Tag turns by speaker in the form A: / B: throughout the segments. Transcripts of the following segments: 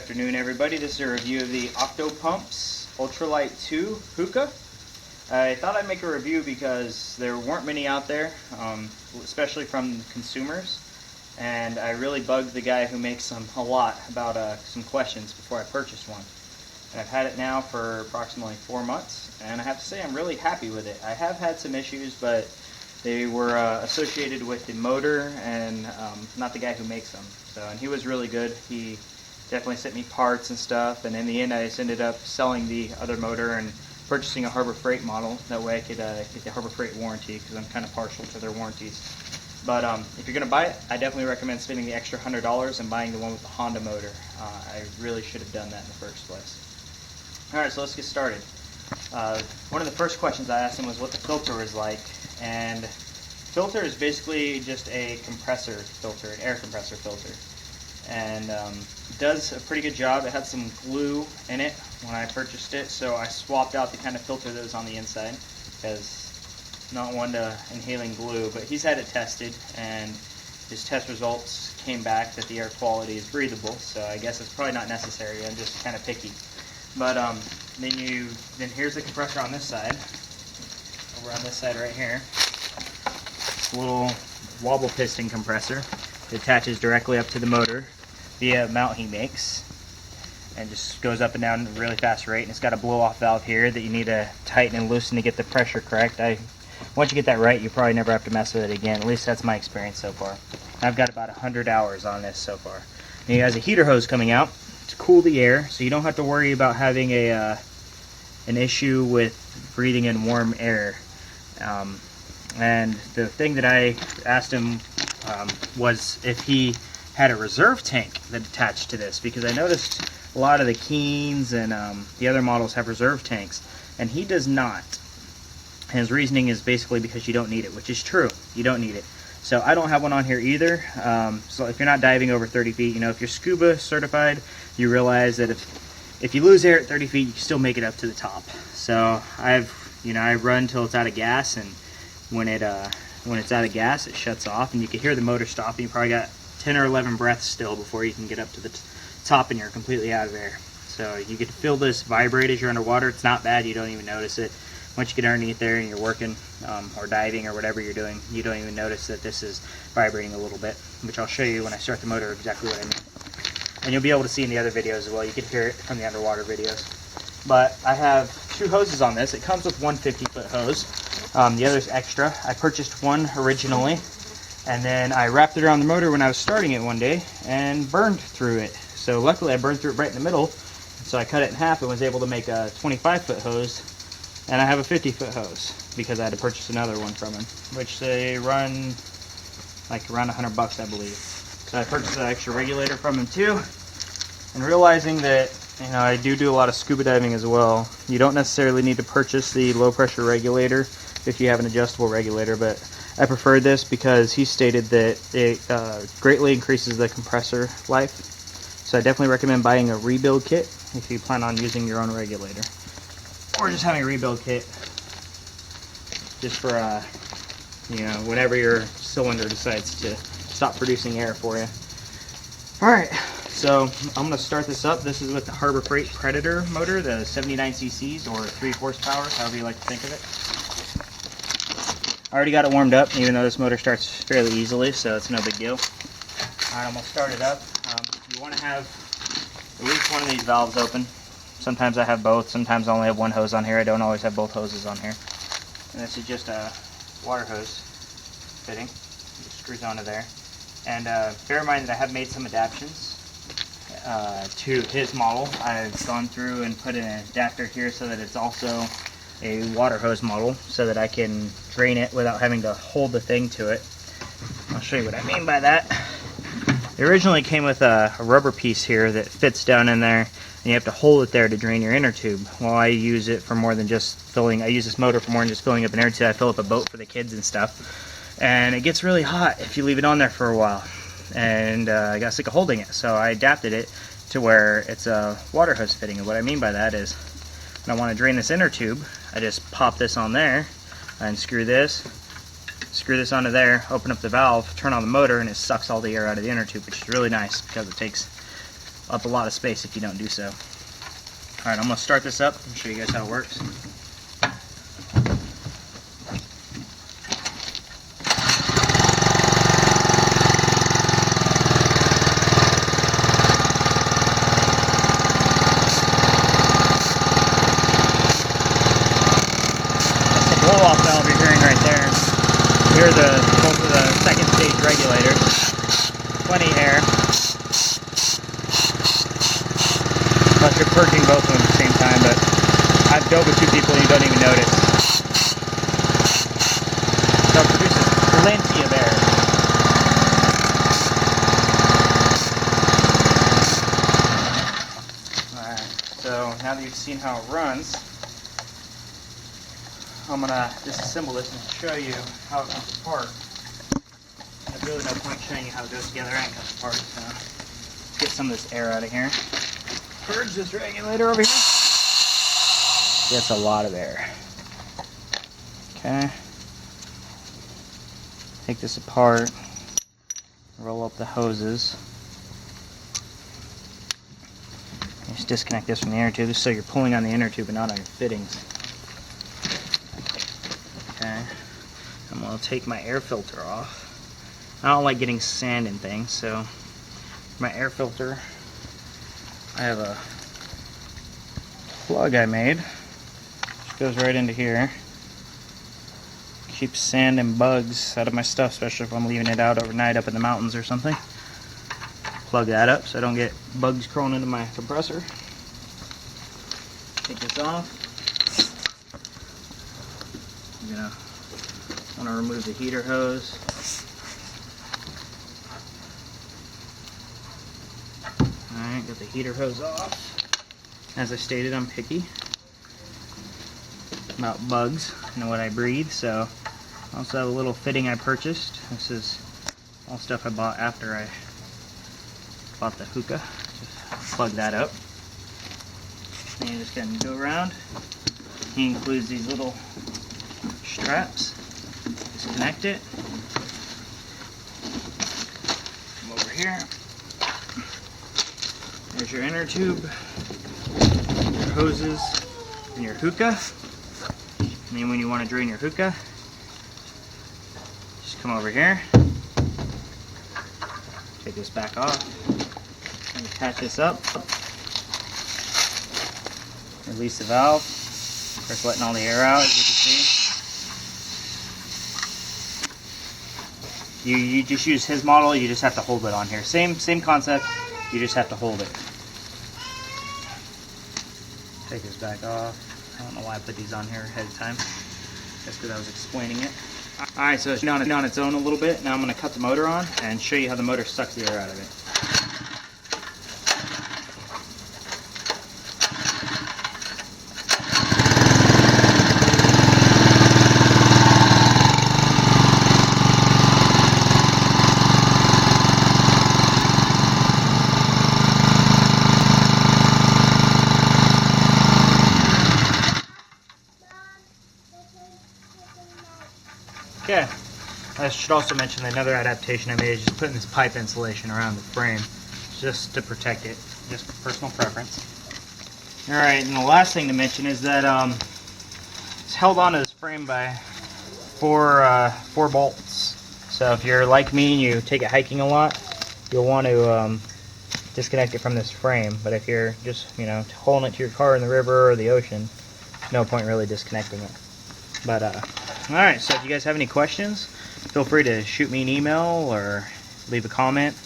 A: afternoon, everybody. This is a review of the Octopumps Ultralight 2 Hookah. I thought I'd make a review because there weren't many out there, especially from consumers, and I really bugged the guy who makes them a lot about some questions before I purchased one. And I've had it now for approximately 4 months, and I have to say I'm really happy with it. I have had some issues, but they were associated with the motor and not the guy who makes them. And he was really good. He definitely sent me parts and stuff, and in the end I just ended up selling the other motor and purchasing a Harbor Freight model. That way I could get the Harbor Freight warranty, because I'm kind of partial to their warranties. But if you're going to buy it, I definitely recommend spending the extra $100 and buying the one with the Honda motor. I really should have done that in the first place. Alright, so let's get started. One of the first questions I asked him was what the filter was like, and filter is basically just a compressor filter, an air compressor filter, and it does a pretty good job. It had some glue in it when I purchased it, so I swapped out the kind of filter that was on the inside, because not one to inhaling glue. But he's had it tested, and his test results came back that the air quality is breathable, so I guess it's probably not necessary. I'm just kind of picky. But then here's the compressor on this side, over on this side right here. Little wobble piston compressor. It attaches directly up to the motor via a mount he makes, and just goes up and down at a really fast rate. And it's got a blow off valve here that you need to tighten and loosen to get the pressure correct. Once you get that right, you probably never have to mess with it again. At least that's my experience so far. I've got about 100 hours on this so far. And it has a heater hose coming out to cool the air, so you don't have to worry about having an issue with breathing in warm air. And the thing that I asked him was if he had a reserve tank that attached to this, because I noticed a lot of the Keens and the other models have reserve tanks, and he does not. And his reasoning is basically because you don't need it, which is true. You don't need it. So I don't have one on here either. So if you're not diving over 30 feet, if you're scuba certified, you realize that if you lose air at 30 feet, you can still make it up to the top. So I run till it's out of gas, and when it's out of gas, it shuts off, and you can hear the motor stopping. You probably got 10 or 11 breaths still before you can get up to the top, and you're completely out of air. So you get to feel this vibrate as you're underwater. It's not bad. You don't even notice it. Once you get underneath there and you're working or diving or whatever you're doing, you don't even notice that this is vibrating a little bit, which I'll show you when I start the motor exactly what I mean. And you'll be able to see in the other videos as well. You can hear it from the underwater videos. But I have 2 hoses on this. It comes with one 50-foot hose. The other's extra. I purchased one originally, and then I wrapped it around the motor when I was starting it one day and burned through it. So luckily I burned through it right in the middle, so I cut it in half and was able to make a 25-foot hose. And I have a 50-foot hose because I had to purchase another one from him, which they run like around $100, I believe. So I purchased an extra regulator from him too, and realizing that I do a lot of scuba diving as well. You don't necessarily need to purchase the low pressure regulator if you have an adjustable regulator, but I prefer this because he stated that it greatly increases the compressor life. So I definitely recommend buying a rebuild kit if you plan on using your own regulator, or just having a rebuild kit just for whenever your cylinder decides to stop producing air for you. Alright, so I'm going to start this up. This is with the Harbor Freight Predator motor, the 79 cc's or 3 horsepower, however you like to think of it. I already got it warmed up, even though this motor starts fairly easily, so it's no big deal. Alright, I'm going to start it up. You want to have at least one of these valves open. Sometimes I have both, sometimes I only have one hose on here. I don't always have both hoses on here. And this is just a water hose fitting. It screws onto there. And bear in mind that I have made some adaptations to his model. I've gone through and put an adapter here so that it's also a water hose model, so that I can drain it without having to hold the thing to it. I'll show you what I mean by that. It originally came with a rubber piece here that fits down in there, and you have to hold it there to drain your inner tube. Well, I use it for more than just filling. I use this motor for more than just filling up an inner tube. I fill up a boat for the kids and stuff, and it gets really hot if you leave it on there for a while. And I got sick of holding it, so I adapted it to where it's a water hose fitting. And what I mean by that is, when I want to drain this inner tube, I just pop this on there and screw this onto there, open up the valve, turn on the motor, and it sucks all the air out of the inner tube, which is really nice because it takes up a lot of space if you don't do so. Alright, I'm going to start this up and show you guys how it works. That's the blow-off valve you're hearing right there. Here are both of the second stage regulators. Plenty of air. Plus you're purging both of them at the same time, but I've dove with two people and you don't even notice. So it produces plenty of air. Alright, so now that you've seen how it runs, I'm going to disassemble this and show you how it comes apart. There's really no point showing you how it goes together and comes apart, so let's get some of this air out of here. Purge this regulator over here. That's a lot of air. Okay. Take this apart. Roll up the hoses. Just disconnect this from the inner tube, so you're pulling on the inner tube and not on your fittings. Okay. I'm going to take my air filter off. I don't like getting sand in things, so for my air filter, I have a plug I made, which goes right into here. Keeps sand and bugs out of my stuff, especially if I'm leaving it out overnight up in the mountains or something. Plug that up so I don't get bugs crawling into my compressor. Take this off. I'm gonna want to remove the heater hose. Alright, got the heater hose off. As I stated, I'm picky about bugs and what I breathe, so I also have a little fitting I purchased. This is all stuff I bought after I bought the Hookah. Just plug that up. And you just gonna go around. He includes these little straps. Disconnect it. Come over here. There's your inner tube, your hoses, and your Hookah. And then when you want to drain your Hookah, just come over here, take this back off, and attach this up, release the valve, first letting all the air out, as you can see. You just use his model, you just have to hold it on here. Same concept, you just have to hold it. Take this back off. I don't know why I put these on here ahead of time. That's because I was explaining it. Alright, so it's on its own a little bit. Now I'm going to cut the motor on and show you how the motor sucks the air out of it. Okay, I should also mention another adaptation I made is just putting this pipe insulation around the frame just to protect it, just for personal preference. Alright, and the last thing to mention is that it's held onto this frame by four bolts. So if you're like me and you take it hiking a lot, you'll want to disconnect it from this frame. But if you're just, holding it to your car in the river or the ocean, no point really disconnecting it. But alright, so if you guys have any questions, feel free to shoot me an email or leave a comment.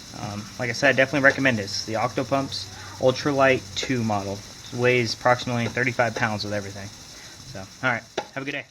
A: Like I said, I definitely recommend it. It's the Octopumps Ultralight 2 model. It weighs approximately 35 pounds with everything. So, alright, have a good day.